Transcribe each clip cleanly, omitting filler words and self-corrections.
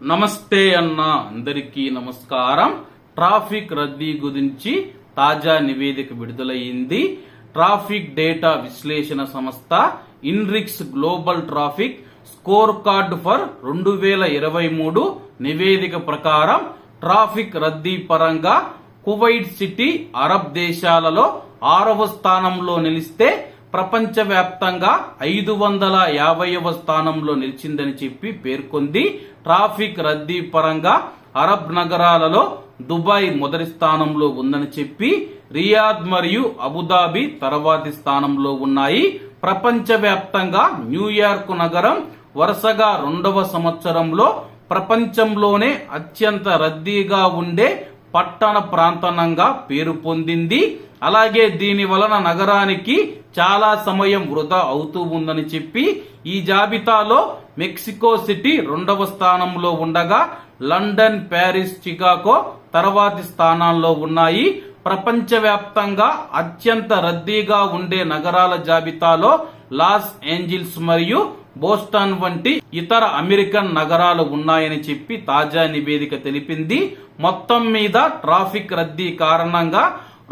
నమస్తే అన్న అందరికీ నమస్కారం. ట్రాఫిక్ రద్దీ గురించి తాజా నివేదిక విడుదలయ్యింది. ట్రాఫిక్ డేటా విశ్లేషణ సంస్థ INRIX global traffic scorecard for 2023 నివేదిక ప్రకారం ట్రాఫిక్ రద్దీ పరంగా కువైట్ సిటీ అరబ్ దేశాలలో 6వ స్థానంలో నిలిస్తే ప్రపంచవ్యాప్తంగా 550వ స్థానంలో నిలిచిందని చెప్పి పేర్కొంది. ట్రాఫిక్ రద్దీ పరంగా అరబ్ నగరాలలో దుబాయ్ మొదటి స్థానంలో ఉందని చెప్పి రియాద్ మరియు అబుదాబి తర్వాతి స్థానంలో ఉన్నాయి. ప్రపంచవ్యాప్తంగా న్యూయార్క్ నగరం వరుసగా 2వ సంవత్సరంలో ప్రపంచంలోనే అత్యంత రద్దీగా ఉండే పట్టణ ప్రాంతంగా పేరు పొందింది. అలాగే దీని వలన నగరానికి చాలా సమయం వృధా అవుతూ ఉందని చెప్పి ఈ జాబితాలో మెక్సికో సిటీ 2వ స్థానంలో ఉండగా లండన్, ప్యారిస్, చికాగో తర్వాతి స్థానాల్లో ఉన్నాయి. ప్రపంచవ్యాప్తంగా అత్యంత రద్దీగా ఉండే నగరాల జాబితాలో లాస్ ఏంజిల్స్ మరియు బోస్టన్ వంటి ఇతర అమెరికన్ నగరాలు ఉన్నాయని చెప్పి తాజా నివేదిక తెలిపింది. మొత్తం మీద ట్రాఫిక్ రద్దీ కారణంగా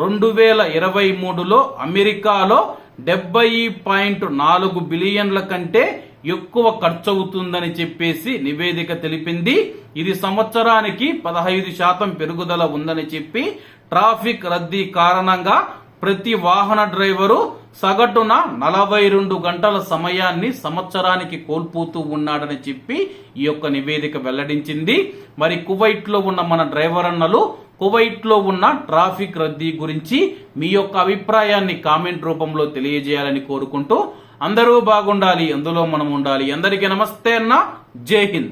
2023లో అమెరికాలో 70.4 బిలియన్ల కంటే ఎక్కువ ఖర్చవుతుందని చెప్పేసి నివేదిక తెలిపింది. ఇది సంవత్సరానికి 15% పెరుగుదల ఉందని చెప్పి ట్రాఫిక్ రద్దీ కారణంగా ప్రతి వాహన డ్రైవరు సగటున 42 గంటల సమయాన్ని సంవత్సరానికి కోల్పోతూ ఉన్నాడని చెప్పి ఈ యొక్క నివేదిక వెల్లడించింది. మరి కువైట్ లో ఉన్న మన డ్రైవర్ అన్నలు కువైట్ లో ఉన్న ట్రాఫిక్ రద్దీ గురించి మీ యొక్క అభిప్రాయాన్ని కామెంట్ రూపంలో తెలియజేయాలని కోరుకుంటూ అందరూ బాగుండాలి, అందులో మనం ఉండాలి. అందరికీ నమస్తే అన్న, జై హింద్.